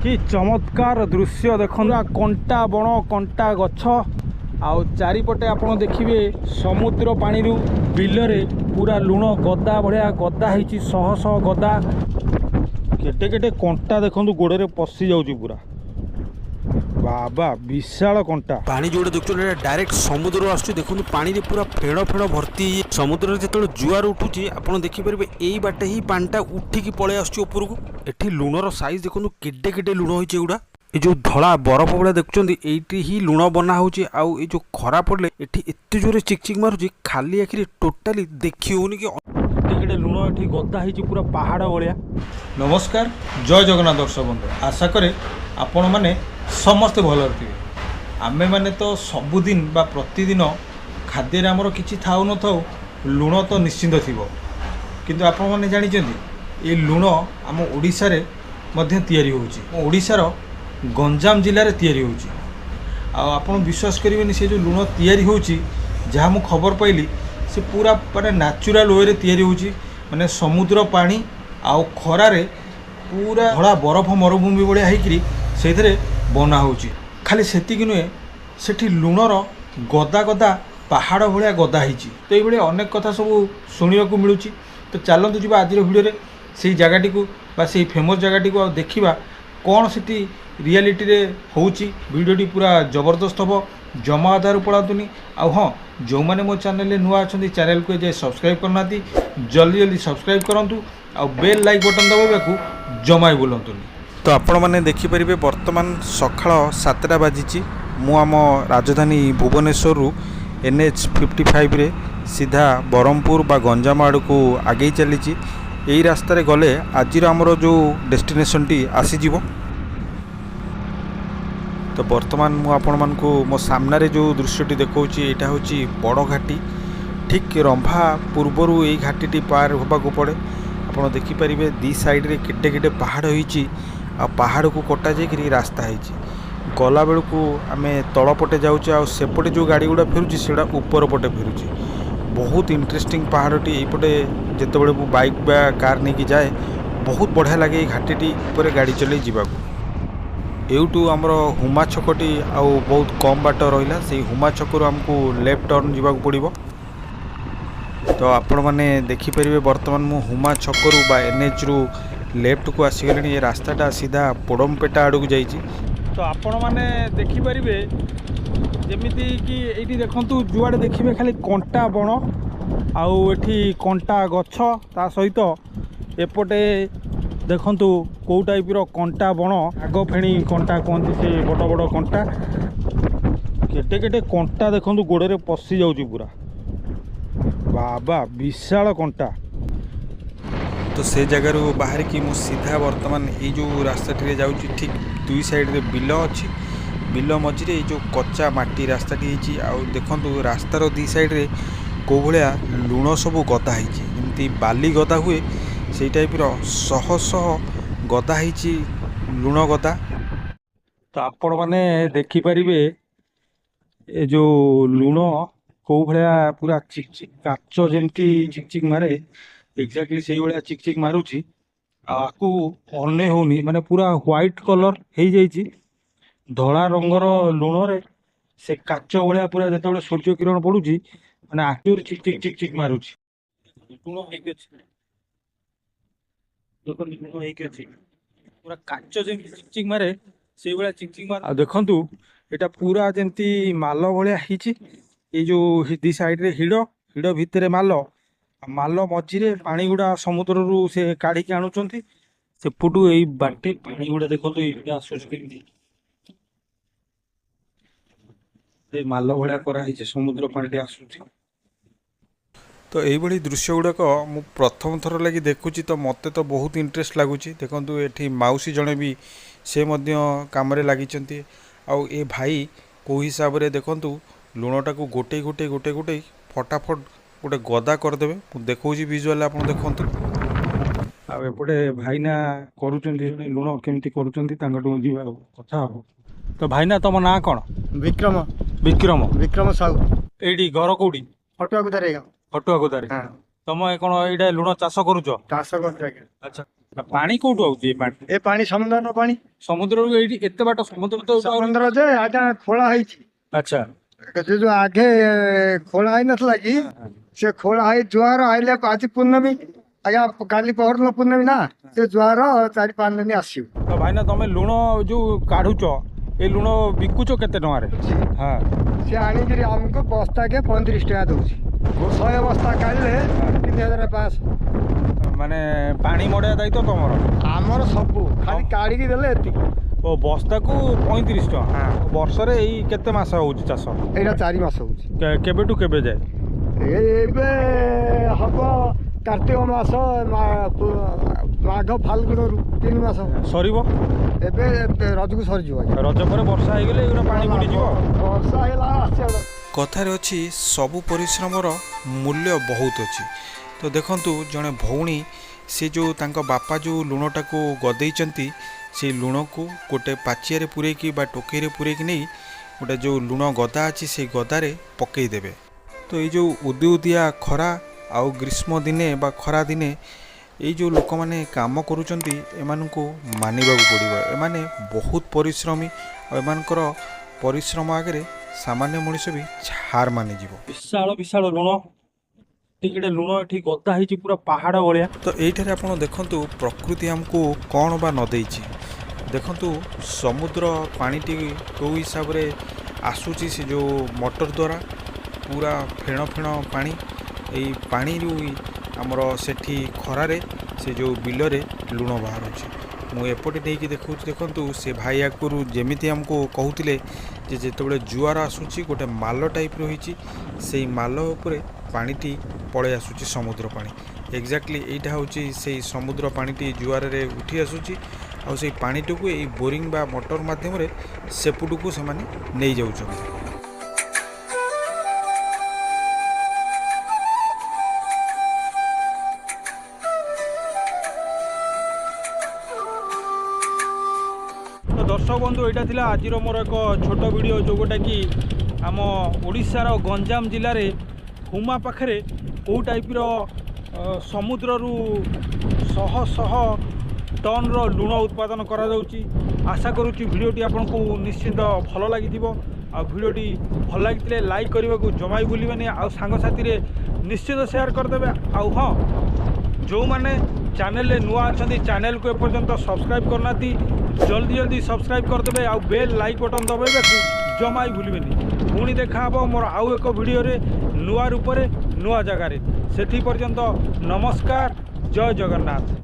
कि चमत्कार दृश्य देखा कंटा बण कंटा गछ आउ चारिपटे आपण देखिए समुद्र पानी बिलरे पूरा लुण गदा भाया गदा होती शह शह गदा केटे केटे कंटा देखु गोड़े पशि जाऊँ पूरा बाबा विशाल कंटा पानी जोड़े देखुए डायरेक्ट समुद्र आसुच्छी देखो पानी रे पूरा फेड़ फेड़ भर्ती समुद्र जो जुआर उठुची आप देखिपारे यही बाटे ही पानीटा उठिकी पलि आसुच्छी एठी लुणर साइज देखो केडे केडे लुण होइछे एगुड़ा ये जो धड़ा बरफ भाया देखुं ये ही लुण बना होची आउ ये जो खरा पड़े एठी एते जोरे चिकचिक मारुची खाली आखिरी टोटाली देखी होनी कि केडे लुण एठी गदा होइछी पूरा पहाड़ भलिया। नमस्कार जय जगन्नाथ दर्शक बंधु आशा करे आपण माने समस्ते भल थे आमे माने तो सबुदिन बा प्रतिदिन खाद्य आमर किछि थाउ न थाउ लुण तो निश्चिंत थिबो किंतु आपण माने जानिचंदी ए लुण आम ओडिसा रे मध्य तयारी होउची ओडिसा रो गंजाम जिल्ला रे तयारी होउची आ आपण विश्वास करिवेनी से जो लुण तयारी होउची जहाँ मु खबर पाइली से पूरा माने नेचुरल वे रे तयारी होउची माने समुद्र पानी आउ खरारे पूरा धड़ा बरफ मरुभूमि भाया होकरी से बना होची खाली सेतिक नुहे सेठी लुणर गदा गदा पहाड़ भाया गदा होती तो ये अनेक कथा सब शुणा मिलूँ तो चलतु जी आज भिडियो से जगटी को से फेमस जगटी को देखा कौन सी रियलिटी रे होची भिडियोटी पूरा जबरदस्त हम जमा आधार पड़ातुनि आउ हाँ जो मैंने मो चैनल नुआ अच्छा चैनल को जाए सब्सक्राइब करना जल्दी जल्दी सब्सक्राइब करूँ आ बेल लाइक बटन दबाइबा जमा बुलातुनि। तो आपण मैंने देखिपारे बर्तमान सकाळ 7टा बाजी मु आम राजधानी भुवनेश्वर रु NH 55 रे सीधा ब्रह्मपुर बा गंजाम आड़ को आगे चली यही रास्तार गले आज आमर जो डेस्टिनेशन टी आसीज। तो बर्तमान मु आपण मानकु मो सामने जो दृश्यटी देखौछि एटा होछि बड़ घाटी ठीक रंभा पूर्वर यही घाटी पार होबाकू पड़े आपण देखिपारे दी साइड रे केटे केटे पहाड़ होइछि आ पहाड़ को कटा जाइए रास्ता है गला बेलू को आम तलपटे जाऊे आ सेपटे जो गाड़ी गुड़ा फेरुची से ऊपर पटे फेरुची बहुत इंटरेस्टिंग पहाड़टी यपटे जिते मु बाइक बा कार नहीं जाए बहुत बढ़िया लगे घाटी पर गाड़ी चल जावाक एवटू आमर हुमा छकटी आउ बहुत कम बाट रहा से हुमा छकरू आमको लेफ्ट टर्न जावाक पड़ो। तो आपण मैंने देखिपारे बर्तमान मु हुमा छकरू बा NH रु लेफ्ट को आसीगले ये रास्ताटा सीधा पोड़मपेटा आड़ को जाइए। तो आपण मैंने देखिपारे जमीती कि ये देखु जुआड़े देखिए खाली कंटा बण आउ एठी कंटा गछ ता सहित एपटे देखंतु कौ टाइप रो कंटा बण आग फेणी कंटा कहते से बड़ बड़ कंटा केटे केटे कंटा देखंतु गोड़े पशि जाऊँ पूरा बाबा विशाल कंटा। तो से जगार बाहर की मु सीधा बर्तमान ये जो रास्ताटी जाऊँगी ठीक दुई साइड रे बिल अच्छी बिल मझे जो कच्चा माटी रास्ताटी देखु रास्तार दी साइड रे कौ भाया लुण सब गदा होती बाली गदा हुए से टाइप शह शह गदा होती लुण गदा। तो आपण मैंने देखिपारे ये जो लुण कौ भाया पूरा चिकचिक काच जमती चिकचिक मारे एक्जाक्टली से भाया चिकचिक मारुची आपको अने होनी माने पूरा व्हाइट कलर हो जाइए धला रंगर लुण रे से काच भाया पूरा जो सूर्य किरण पड़ुची माने आखिर चिकचिक चिकचिक मारुची लुण पूरा काच जमी चिकचिक मारे से भाया चिकचिक मार देखु यहाँ पूरा जमती माल भाया ये जो दी साइड रे हिड़ हिड़ भितर माल माल मझिरे पानी गुड़ा समुद्र रु से काढ़ी आणुचंती सेपटू यही बाटे पानी गुड़ा देखो माल भाया कर समुद्र पानी आसूची। तो यही दृश्य गुड़ाक मु प्रथम थर लगी देखुची तो मते तो बहुत इंटरेस्ट लगुच देखु ये मौसी जड़े भी से कम लगी आउ ए भाई कौ हिसाब से देखु लुणटा को गोटे गोटे गोटे गोटे फटाफट गोटे गदा करदे देखा विजुआल आप देखु आपटे भाईना करुँच लुण केमती करुँच कथा हम। तो भाईना तुम ना कौन? विक्रम विक्रम विक्रम साहू ये घर कौटी फटुआ गुदारे फटुआ गोदारे तुम कौन ये लुण चाष करुच? चाष कर अच्छा ପାଣି କୋଉଠୁ ଆଉଛି ଏ ପାଣି? ଏ ପାଣି ସମୁଦ୍ରର ପାଣି। ସମୁଦ୍ରରୁ ଏଇଠି ଏତେ ବାଟ ସମୁଦ୍ର ତ ସମୁଦ୍ର ଯେ ଆଜ୍ଞା ଖୋଳା ହେଇଛି। ଆଚ୍ଛା ସେ ଯୋଉ ଆଗେ ଖୋଳା ହେଇନଥିଲା କି ସେ ଖୋଳା ହେଇ ଜୁଆର ଆଇଲେ ଆଜି ପୂର୍ଣ୍ଣମୀ ଆଜ୍ଞା କାଲି ପହରଦିନ ପୂର୍ଣ୍ଣମୀ ନା ସେ ଜୁଆର 4-5 ଦିନ ଆସିବ। ତ ଭାଇନା ତମେ ଲୁଣ ଯୋଉ କାଢୁଛ ଏ ଲୁଣ ବିକୁଛ କେତେ ଟଙ୍କାରେ? ହଁ ସେ ଆଣିକିରି ଆମକୁ ବସ୍ତାକେ 35 ଟଙ୍କା ଦଉଛି। 100 ବସ୍ତା କାଢିଲେ 3500। ମାନେ ପାଣି ମଡେଇବା ଦାୟିତ୍ୱ ତମର? ଆମର ସବୁ ଖାଲି କାଢିକି ଦେଲେ ଏତିକି। ଓ ବସ୍ତାକୁ 35 ଟଙ୍କା। ହଁ। ବର୍ଷରେ ଏଇ କେତେ ମାସ ହଉଛି ଚାଷ? ଏଇଟା 4 ମାସ ହଉଛି। କେବେଠୁ କେବେ ଯାଏ? ଏବେ ହବ କାର୍ତ୍ତିକ ମାସ ମାଘ ଫାଲ୍ଗୁନରୁ 3 ମାସ ସରିବ? ଏବେ ରଜକୁ ସରିଯିବ ଆଜ୍ଞା। ରଜ ପରେ ବର୍ଷା ହେଇଗଲେ ଏଗୁଡ଼ା ପାଣି ବୁଡ଼ିଯିବ। ବର୍ଷା ହେଇଗଲା ଆସିବ। କଥାରେ ଅଛି ସବୁ ପରିଶ୍ରମର ମୂଲ୍ୟ ବହୁତ ଅଛି। ତ ଦେଖନ୍ତୁ ଜଣେ ଭଉଣୀ ସେ ଯେଉଁ ତାଙ୍କ ବାପା ଯେଉଁ ଲୁଣଟାକୁ ଗଦେଇଛନ୍ତି ସେଇ ଲୁଣକୁ ଗୋଟେ ପାଚିଆରେ ପୂରେଇକି ବା ଟୋକେଇରେ ପୂରେଇକି ନେଇ ଗୋଟେ ଯେଉଁ ଲୁଣ ଗଦା ଅଛି ସେଇ ଗଦାରେ ପକେଇଦେବେ। ତ ଏଇ ଯେଉଁ ଉଦିଉଦିଆ ଖରା ଆଉ ଗ୍ରୀଷ୍ମ ଦିନେ ବା ଖରା ଦିନେ ଏଇ ଯେଉଁ ଲୋକମାନେ କାମ କରୁଛନ୍ତି ଏମାନଙ୍କୁ ମାନିବାକୁ ପଡ଼ିବ। ଏମାନେ ବହୁତ ପରିଶ୍ରମୀ ଆଉ ଏମାନଙ୍କର ପରିଶ୍ରମ ଆଗରେ ସାମାନ୍ୟ ମଣିଷ ବି ଛାର ମାନିଯିବ। ବିଶାଳ ବିଶାଳ ଲୁଣ, ଟିକେ ଲୁଣ ଏଠି ଗଦା ହେଇଛି ପୁରା ପାହାଡ଼ ଭଳିଆ। ତ ଏଇଠାରେ ଆପଣ ଦେଖନ୍ତୁ ପ୍ରକୃତି ଆମକୁ କ'ଣ ବା ନ ଦେଇଛି। ଦେଖନ୍ତୁ ସମୁଦ୍ର ପାଣିଟି କେଉଁ ହିସାବରେ ଆସୁଛି ସେ ଯେଉଁ ମଟର ଦ୍ୱାରା ପୁରା ଫେଣ ଫେଣ ପାଣି। ଏଇ ପାଣିରୁ ଆମର ସେଠି ଖରାରେ ସେ ଯେଉଁ ବିଲରେ ଲୁଣ ବାହାରୁଛି। ମୁଁ ଏପଟେ ନେଇକି ଦେଖାଉଛି ଦେଖନ୍ତୁ ସେ ଭାଇ ଆଗରୁ ଯେମିତି ଆମକୁ କହୁଥିଲେ ଯେ ଯେତେବେଳେ ଜୁଆର ଆସୁଛି ଗୋଟେ ମାଲ ଟାଇପ୍ର ହେଇଛି ସେଇ ମାଲ ଉପରେ ପାଣିଟି ପଳେଇ ଆସୁଛି ସମୁଦ୍ର ପାଣି। ଏକ୍ଜାକ୍ଟଲି ଏଇଟା ହେଉଛି ସେଇ ସମୁଦ୍ର ପାଣିଟି ଜୁଆରରେ ଉଠି ଆସୁଛି ଆଉ ସେଇ ପାଣିଟିକୁ ଏଇ ବୋରିଂ ବା ମଟର ମାଧ୍ୟମରେ ସେପଟକୁ ସେମାନେ ନେଇଯାଉଛନ୍ତି। ତ ଦର୍ଶକ ବନ୍ଧୁ ଏଇଟା ଥିଲା ଆଜିର ମୋର ଏକ ଛୋଟ ଭିଡ଼ିଓ ଯେଉଁଟାକି ଆମ ଓଡ଼ିଶାର ଗଞ୍ଜାମ ଜିଲ୍ଲାରେ ହୁମା ପାଖରେ କେଉଁ ଟାଇପ୍ର ସମୁଦ୍ରରୁ ଶହ ଶହ ଟନ୍ର ଲୁଣ ଉତ୍ପାଦନ କରାଯାଉଛି। ଆଶା କରୁଛି ଭିଡ଼ିଓଟି ଆପଣଙ୍କୁ ନିଶ୍ଚିନ୍ତ ଭଲ ଲାଗିଥିବ। ଆଉ ଭିଡ଼ିଓଟି ଭଲ ଲାଗିଥିଲେ ଲାଇକ୍ କରିବାକୁ ଜମା ବି ଭୁଲିବେନି। ଆଉ ସାଙ୍ଗସାଥିରେ ନିଶ୍ଚିତ ସେୟାର କରିଦେବେ। ଆଉ ହଁ, ଯେଉଁମାନେ ଚ୍ୟାନେଲରେ ନୂଆ ଅଛନ୍ତି ଚ୍ୟାନେଲକୁ ଏପର୍ଯ୍ୟନ୍ତ ସବସ୍କ୍ରାଇବ୍ କରିନାହାନ୍ତି ଜଲ୍ଦି ଜଲ୍ଦି ସବସ୍କ୍ରାଇବ୍ କରିଦେବେ ଆଉ ବେଲ୍ ଲାଇକ୍ ବଟନ୍ ଦବାଇବାକୁ ଜମା ବି ଭୁଲିବେନି। ପୁଣି ଦେଖାହେବ ମୋର ଆଉ ଏକ ଭିଡ଼ିଓରେ ନୂଆ ରୂପରେ ନୂଆ ଜାଗାରେ। ସେଥି ପର୍ଯ୍ୟନ୍ତ ନମସ୍କାର, ଜୟ ଜଗନ୍ନାଥ।